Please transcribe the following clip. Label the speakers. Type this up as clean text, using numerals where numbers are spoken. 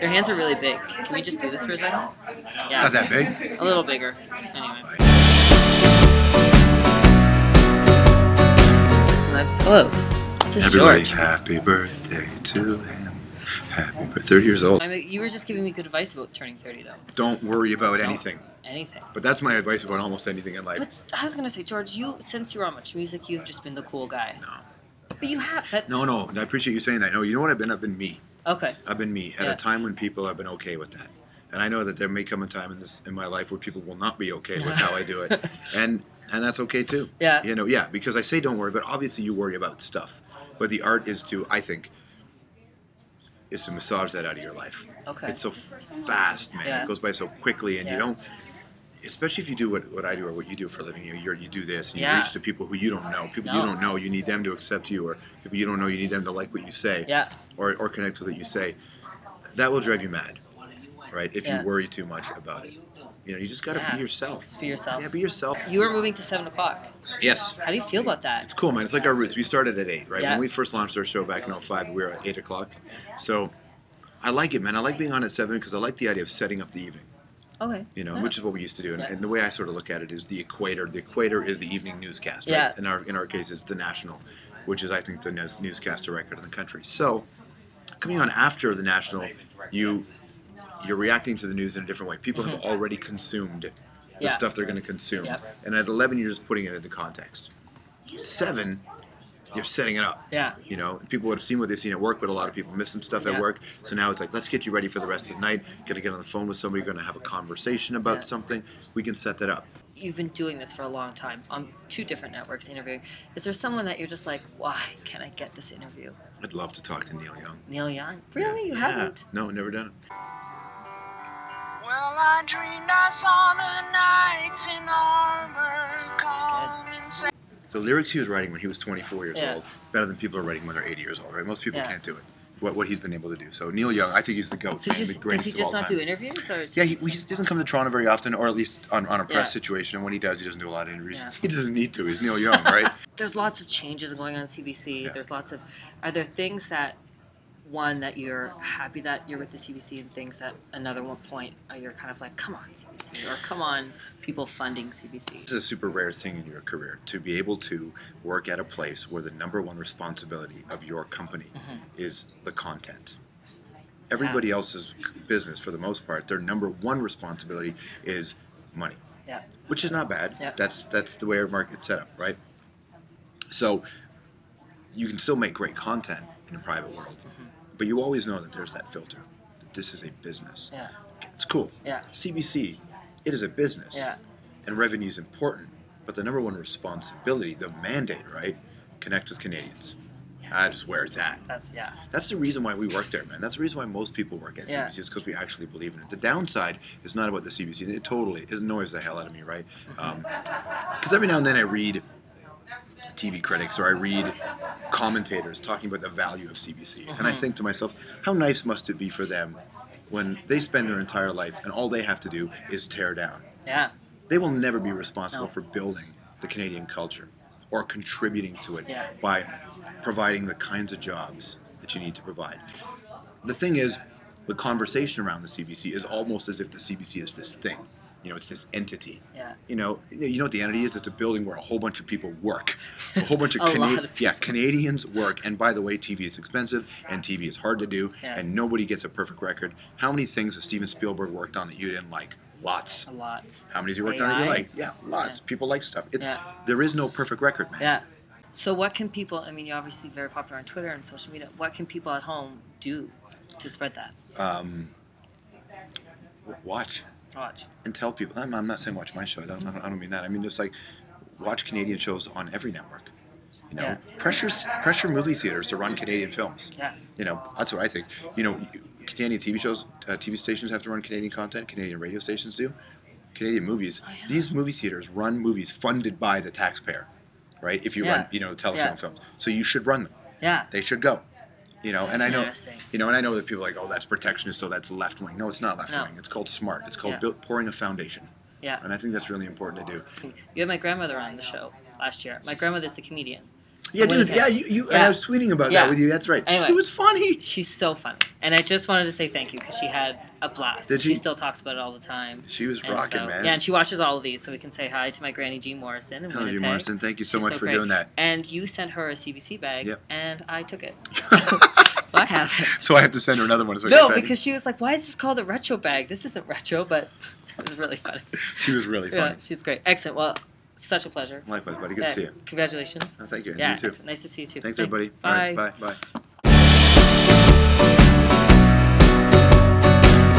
Speaker 1: Your hands are really big. Can we just do this for a second? Yeah.
Speaker 2: Not that big.
Speaker 1: A little bigger. Anyway. Sometimes. Hello. This is
Speaker 2: Everybody,
Speaker 1: George.
Speaker 2: happy birthday to him. Happy birthday. 30 years old.
Speaker 1: You were just giving me good advice about turning 30, though.
Speaker 2: Don't worry about anything.
Speaker 1: Anything.
Speaker 2: But that's my advice about almost anything in life.
Speaker 1: But I was gonna say, George, since you're on Muchmusic, you've just been the cool guy.
Speaker 2: No.
Speaker 1: But you have. That's...
Speaker 2: No. I appreciate you saying that. No, you know what I've been? I've been me.
Speaker 1: Okay.
Speaker 2: I've been me at a time when people have been okay with that. And I know that there may come a time in my life where people will not be okay with how I do it. And that's okay too.
Speaker 1: Yeah.
Speaker 2: You know, because I say don't worry, but obviously you worry about stuff. But the art is to, I think, is to massage that out of your life.
Speaker 1: Okay.
Speaker 2: It's so fast, man.
Speaker 1: Yeah.
Speaker 2: It goes by so quickly, and you don't, especially if you do what I do or what you do for a living. You do this, and you reach to people who you don't know. People you don't know, you need them to accept you, or people you don't know, you need them to like what you say, or connect with what you say. That will drive you mad, right? If you worry too much about it. You know, you just got to be yourself.
Speaker 1: Just be yourself.
Speaker 2: Yeah, be yourself.
Speaker 1: You were moving to 7 o'clock.
Speaker 2: Yes.
Speaker 1: How do you feel about that?
Speaker 2: It's cool, man. It's like our roots. We started at 8, right?
Speaker 1: Yeah.
Speaker 2: When we first launched our show back in 05, we were at 8 o'clock. So I like it, man. I like being on at 7 because I like the idea of setting up the evening.
Speaker 1: Okay.
Speaker 2: You know, which is what we used to do. And the way I sort of look at it is the equator. The equator is the evening newscast, right? In our case, it's the national, which is, I think, the newscaster record in the country. So coming on after the national, you're reacting to the news in a different way. People have already consumed the stuff they're going to consume. And at 11, you're just putting it into context. 7, you're setting it up.
Speaker 1: Yeah.
Speaker 2: You know, people would have seen what they've seen at work, but a lot of people miss some stuff at work. So now it's like, let's get you ready for the rest of the night. Going to get on the phone with somebody, going to have a conversation about something. We can set that up.
Speaker 1: You've been doing this for a long time on 2 different networks interviewing. Is there someone that you're just like, why can't I get this interview?
Speaker 2: I'd love to talk to Neil Young.
Speaker 1: Neil Young? Really? You haven't?
Speaker 2: No, never done it.
Speaker 3: Well, I dreamed I saw the knights in armor come and say.
Speaker 2: The lyrics he was writing when he was 24 years old, better than people are writing when they're 80 years old, right? Most people can't do it. What he's been able to do. So Neil Young, I think he's the GOAT.
Speaker 1: So does he just not do interviews? Or just...
Speaker 2: Yeah, he doesn't come to Toronto very often, or at least on a press situation. And when he does, he doesn't do a lot of interviews. Yeah. He doesn't need to. He's Neil Young, right?
Speaker 1: There's lots of changes going on CBC. There's lots of... Are there things that, one, that you're happy that you're with the CBC, and things that another one point you're kind of like, come on, CBC, or come on, people funding CBC?
Speaker 2: This is a super rare thing in your career, to be able to work at a place where the #1 responsibility of your company is the content. Everybody else's business, for the most part, their #1 responsibility is money. Yeah. Which is not bad. Yeah. That's the way our market's set up, right? So you can still make great content in a private world, but you always know that there's that filter. That this is a business. Yeah. It's cool. Yeah. CBC, it is a business. Yeah. And revenue is important, but the #1 responsibility, the mandate, right? Connect with Canadians. That is where it's at. That's the reason why we work there, man. That's the reason why most people work at CBC, is because we actually believe in it. The downside is not about the CBC. It annoys the hell out of me, right? Because every now and then I read TV critics or I read commentators talking about the value of CBC. And I think to myself, how nice must it be for them when they spend their entire life and all they have to do is tear down. Yeah. They will never be responsible for building the Canadian culture or contributing to it by providing the kinds of jobs that you need to provide. The thing is, the conversation around the CBC is almost as if the CBC is this thing. You know, it's this entity. Yeah. You know what the entity is? It's a building where a whole bunch of people work. A whole bunch of Canadians work. And by the way, TV is expensive and TV is hard to do and nobody gets a perfect record. How many things has Steven Spielberg worked on that you didn't like? Lots. Lots. How many has he worked on that you like? Yeah, lots. Yeah. People like stuff. There is no perfect record, man. Yeah.
Speaker 1: So what can people, I mean, you're obviously very popular on Twitter and social media. What can people at home do to spread that?
Speaker 2: Watch. And tell people. I'm not saying watch my show. I don't mean that. I mean just like watch Canadian shows on every network. You know, pressure movie theaters to run Canadian films. Yeah. You know, that's what I think. You know, Canadian TV shows, TV stations have to run Canadian content. Canadian radio stations do. Canadian movies. These movie theaters run movies funded by the taxpayer, right? If you run, telefilm films, so you should run them. Yeah. They should go. You know, and I know, and I know that people are like, oh, that's protectionist, so that's left wing. No, it's not left wing. It's called smart. It's called pouring a foundation. Yeah. And I think that's really important to do.
Speaker 1: You had my grandmother on the show last year. My grandmother's the comedian.
Speaker 2: Yeah, dude.
Speaker 1: With
Speaker 2: Yeah,
Speaker 1: him.
Speaker 2: you and
Speaker 1: Yeah.
Speaker 2: I was tweeting about
Speaker 1: Yeah.
Speaker 2: that with you. That's right.
Speaker 1: Anyway.
Speaker 2: She was funny.
Speaker 1: She's so funny, and I just wanted to say thank you because she had a blast.
Speaker 2: Did
Speaker 1: She
Speaker 2: she?
Speaker 1: still talks about it all the time.
Speaker 2: She was
Speaker 1: And
Speaker 2: rocking,
Speaker 1: so,
Speaker 2: man.
Speaker 1: Yeah, and she watches all of these, so we can say hi to my granny Jean Morrison in
Speaker 2: Hello,
Speaker 1: Winnipeg.
Speaker 2: G. Morrison. Thank you so
Speaker 1: She's
Speaker 2: much for
Speaker 1: great.
Speaker 2: doing that.
Speaker 1: And you sent her a CBC bag,
Speaker 2: Yep.
Speaker 1: and I took it. So I have it.
Speaker 2: So I have to send her another one. Is what
Speaker 1: No,
Speaker 2: you're saying?
Speaker 1: because she was like, "Why is this called a retro bag? This isn't retro," but it was really funny.
Speaker 2: She was really funny.
Speaker 1: Yeah, she's great. Excellent. Well, such a pleasure.
Speaker 2: Likewise, buddy. Good to see you.
Speaker 1: Congratulations.
Speaker 2: Oh, thank you. And
Speaker 1: Yeah,
Speaker 2: you too.
Speaker 1: nice to see you too.
Speaker 2: Thanks, everybody.
Speaker 1: Bye.
Speaker 2: All right, bye. Bye.